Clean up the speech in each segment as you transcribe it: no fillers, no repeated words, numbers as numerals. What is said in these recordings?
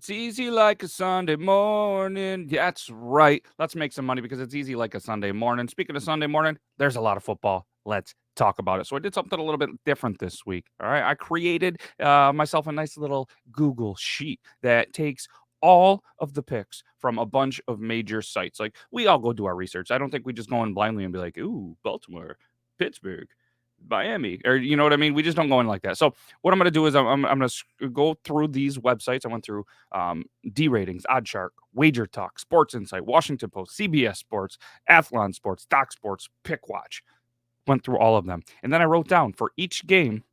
It's easy like a Sunday morning. That's right. Let's make some money because it's easy like a Sunday morning. Speaking of Sunday morning, there's a lot of football. Let's talk about it. So I did something a little bit different this week. All right. I created myself a nice little Google sheet that takes all of the picks from a bunch of major sites. Like we all go do our research. I don't think we just go in blindly and be like, ooh, Baltimore, Pittsburgh, Miami, or you know what I mean? We just don't go in like that. So what I'm going to do is I'm going to go through these websites. I went through D ratings, Odd Shark, Wager Talk, Sports Insight, Washington Post, CBS Sports, Athlon Sports, Doc Sports, Pick Watch. Went through all of them. And then I wrote down for each game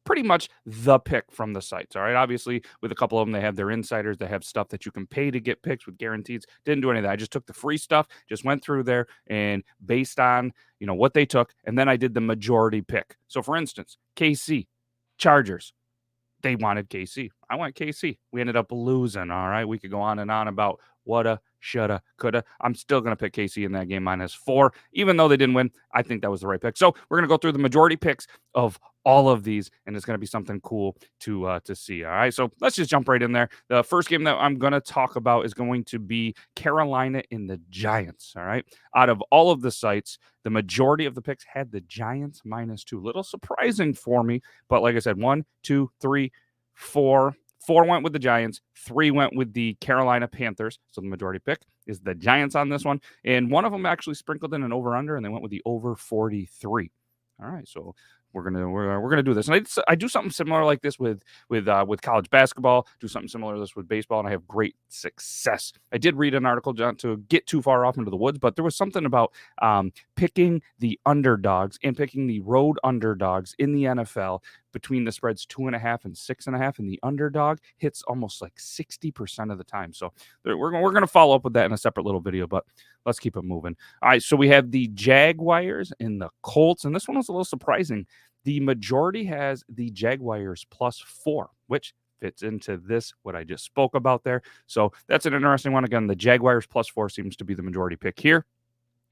pretty much the pick from the sites. All right. Obviously, with a couple of them, they have their insiders. They have stuff that you can pay to get picks with guarantees. Didn't do any of that. I just took the free stuff, just went through there and based on, what they took. And then I did the majority pick. So for instance, KC, Chargers, they wanted KC. I want KC. We ended up losing. All right. We could go on and on about woulda, shoulda, coulda. I'm still going to pick KC in that game -4. Even though they didn't win, I think that was the right pick. So we're going to go through the majority picks of all of these, and it's going to be something cool to see. All right. So let's just jump right in there. The first game that I'm going to talk about is going to be Carolina and the Giants. All right. Out of all of the sites, the majority of the picks had the Giants -2. Little surprising for me, but like I said, 1, 2, 3, 4. 4 went with the Giants. 3 went with the Carolina Panthers. So the majority pick is the Giants on this one. And one of them actually sprinkled in an over-under, and they went with the over 43. All right, so we're gonna do this, and I do something similar like this with college basketball. Do something similar to this with baseball, and I have great success. I did read an article not to get too far off into the woods, but there was something about picking the underdogs and picking the road underdogs in the NFL between the spreads 2.5 and 6.5, and the underdog hits almost like 60% of the time. So we're going to follow up with that in a separate little video, but let's keep it moving. All right, so we have the Jaguars and the Colts, and this one was a little surprising. The majority has the Jaguars +4, which fits into this, what I just spoke about there. So that's an interesting one. Again, the Jaguars +4 seems to be the majority pick here.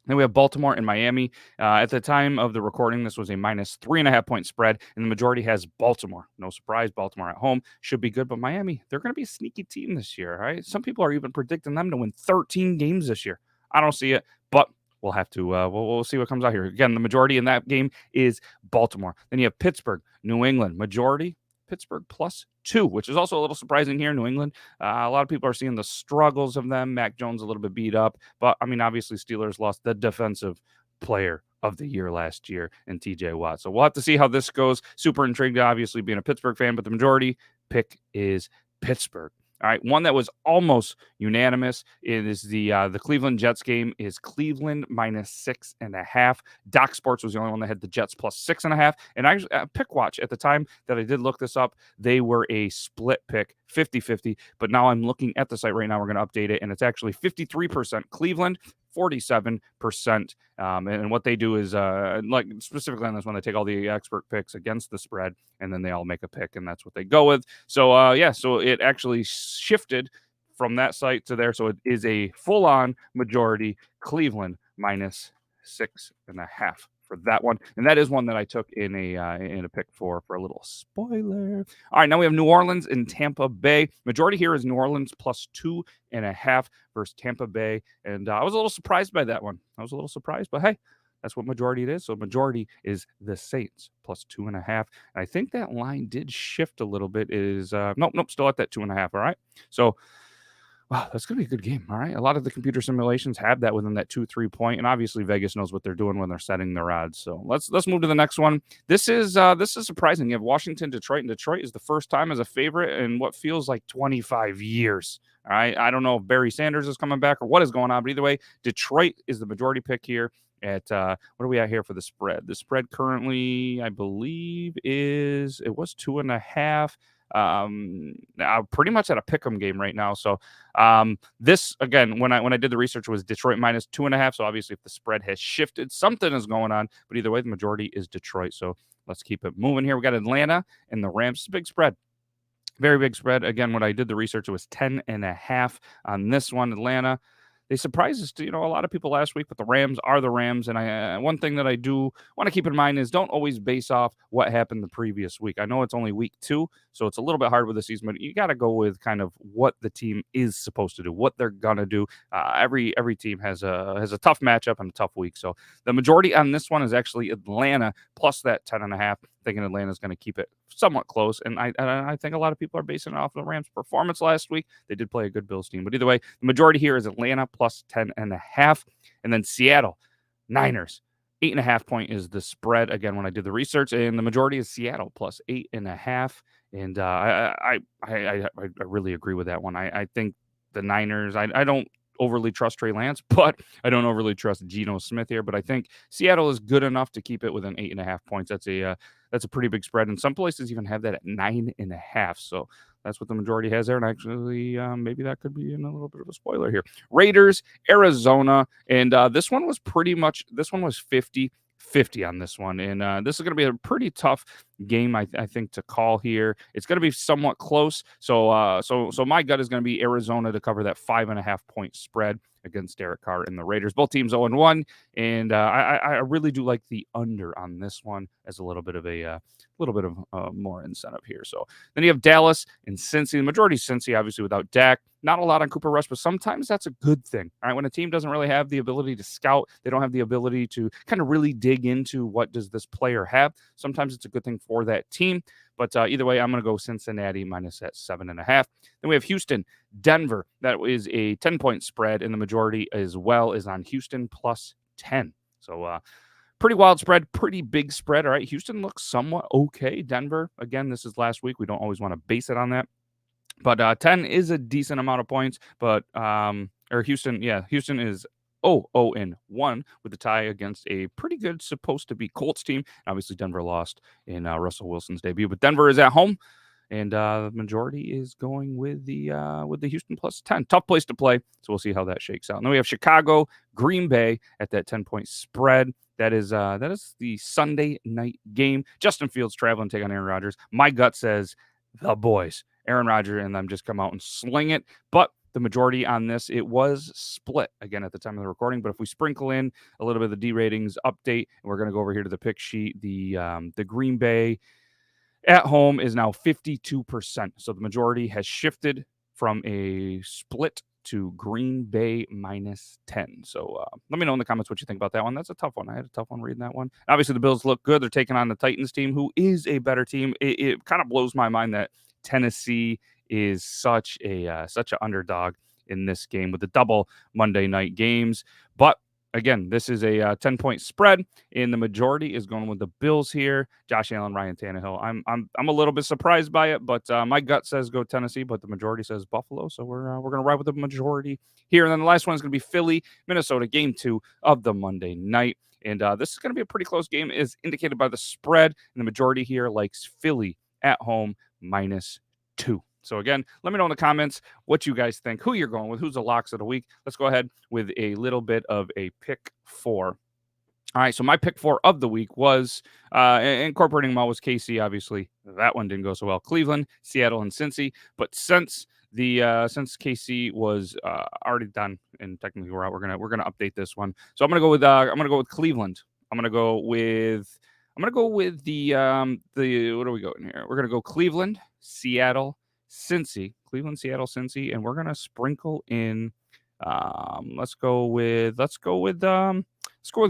Then we have Baltimore and Miami. At the time of the recording, this was a -3.5-point spread, and the majority has Baltimore. No surprise, Baltimore at home should be good, but Miami, they're going to be a sneaky team this year, right? Some people are even predicting them to win 13 games this year. I don't see it, but we'll have to we'll see what comes out here. Again, the majority in that game is Baltimore. Then you have Pittsburgh, New England. Majority Pittsburgh +2, which is also a little surprising here in New England. A lot of people are seeing the struggles of them. Mac Jones a little bit beat up, but I mean, obviously, Steelers lost the defensive player of the year last year in TJ Watt. So we'll have to see how this goes. Super intrigued, obviously, being a Pittsburgh fan, but the majority pick is Pittsburgh. All right, one that was almost unanimous is the Cleveland Jets game is Cleveland -6.5. Doc Sports was the only one that had the Jets +6.5. And I pick watch at the time that I did look this up, they were a split pick, 50-50. But now I'm looking at the site right now. We're going to update it, and it's actually 53% Cleveland, 47%. And what they do is, like specifically on this one, they take all the expert picks against the spread, and then they all make a pick, and that's what they go with. So, so it actually shifted from that site to there. So it is a full-on majority Cleveland -6.5 for that one, and that is one that I took in a pick for a little spoiler. All right, now we have New Orleans and Tampa Bay. Majority here is New Orleans +2.5 versus Tampa Bay, and I was a little surprised by that one. I was a little surprised, but hey, that's what majority it is. So majority is the Saints +2.5. And I think that line did shift a little bit. Nope, still at that 2.5. All right, so. Wow, that's going to be a good game. All right. A lot of the computer simulations have that within that 2-3 point. And obviously Vegas knows what they're doing when they're setting their odds. So let's move to the next one. This is surprising. You have Washington, Detroit, and Detroit is the first time as a favorite in what feels like 25 years. All right. I don't know if Barry Sanders is coming back or what is going on, but either way, Detroit is the majority pick here. At what are we at here for the spread? The spread currently, I believe, it was 2.5. Pretty much at a pick'em game right now. So this again, when I did the research, was Detroit -2.5. So obviously, if the spread has shifted, something is going on. But either way, the majority is Detroit. So let's keep it moving here. We got Atlanta and the Rams. It's a big spread. Very big spread. Again, when I did the research, it was 10.5 on this one. Atlanta, they surprised us to, a lot of people last week, but the Rams are the Rams. And one thing that I do want to keep in mind is don't always base off what happened the previous week. I know it's only week 2, so it's a little bit hard with the season, but you got to go with kind of what the team is supposed to do, what they're gonna do. Every team has a tough matchup and a tough week. So the majority on this one is actually Atlanta plus that 10.5. Thinking Atlanta's going to keep it somewhat close, and I think a lot of people are basing it off the Rams' performance last week. They did play a good Bills team, but either way, the majority here is Atlanta plus 10.5, and then Seattle Niners 8.5 point is the spread. Again, when I did the research, and the majority is Seattle plus 8.5, and I really agree with that one. I think the Niners. I don't overly trust Trey Lance, but I don't overly trust Geno Smith here. But I think Seattle is good enough to keep it within 8.5 points. That's a pretty big spread, and some places even have that at 9.5. So that's what the majority has there. And actually, maybe that could be in a little bit of a spoiler here. Raiders, Arizona, and this one was 50-50 on this one. And this is going to be a pretty tough game, I think, to call here. It's going to be somewhat close. So my gut is going to be Arizona to cover that 5.5 point spread against Derek Carr and the Raiders. Both teams 0-1, and I really do like the under on this one as a little bit of more incentive here. So then you have Dallas and Cincy. The majority Cincy, obviously, without Dak. Not a lot on Cooper Rush, but sometimes that's a good thing. All right, when a team doesn't really have the ability to scout, they don't have the ability to kind of really dig into what does this player have. Sometimes it's a good thing for that team. But either way, I'm going to go Cincinnati minus that 7.5. Then we have Houston, Denver. That is a 10-point spread, and the majority as well is on Houston plus 10. So pretty wild spread, pretty big spread. All right, Houston looks somewhat okay. Denver, again, this is last week. We don't always want to base it on that. But 10 is a decent amount of points. But Houston is 0-1 with the tie against a pretty good supposed to be Colts team. Obviously, Denver lost in Russell Wilson's debut, but Denver is at home, and the majority is going with the Houston plus 10. Tough place to play, so we'll see how that shakes out. And then we have Chicago, Green Bay at that 10-point spread. That is the Sunday night game. Justin Fields traveling, take on Aaron Rodgers. My gut says the boys, Aaron Rodgers, and them just come out and sling it. But the majority on this, it was split again at the time of the recording. But if we sprinkle in a little bit of the D ratings update, and we're going to go over here to the pick sheet, the Green Bay at home is now 52%. So the majority has shifted from a split to Green Bay minus 10. So let me know in the comments what you think about that one. That's a tough one. I had a tough one reading that one. Obviously, the Bills look good. They're taking on the Titans team, who is a better team. It kind of blows my mind that Tennessee is such an underdog in this game with the double Monday night games. But again, this is a 10-point spread, and the majority is going with the Bills here. Josh Allen, Ryan Tannehill. I'm a little bit surprised by it, but my gut says go Tennessee, but the majority says Buffalo. So we're going to ride with the majority here. And then the last one is going to be Philly, Minnesota, game 2 of the Monday night. And this is going to be a pretty close game, as indicated by the spread. And the majority here likes Philly at home minus 2. So again, let me know in the comments what you guys think, who you're going with, who's the locks of the week. Let's go ahead with a little bit of a pick 4. All right, so my pick 4 of the week was incorporating them all was KC. Obviously, that one didn't go so well. Cleveland, Seattle, and Cincy. But since KC was already done and technically we're out, we're gonna update this one. So I'm gonna go with Cleveland. I'm gonna go with the what are we going here? We're gonna go Cleveland, Seattle, Cincy, Cleveland, Seattle, Cincy, and we're gonna sprinkle in. Let's go with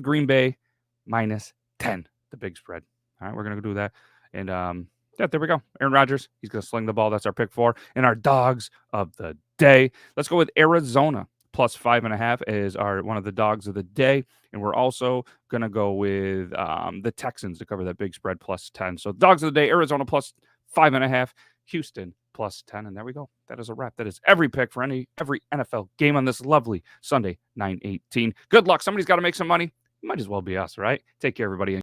Green Bay minus 10, the big spread. All right, we're gonna do that, and yeah, there we go. Aaron Rodgers, he's gonna sling the ball. That's our pick 4, and our dogs of the day. Let's go with Arizona plus 5.5 is one of the dogs of the day, and we're also gonna go with the Texans to cover that big spread plus 10. So dogs of the day: Arizona plus 5.5, Houston plus 10, and there we go. That is a wrap. That is every pick for every NFL game on this lovely Sunday 9/18. Good luck. Somebody's got to make some money. Might as well be us, right? Take care, everybody.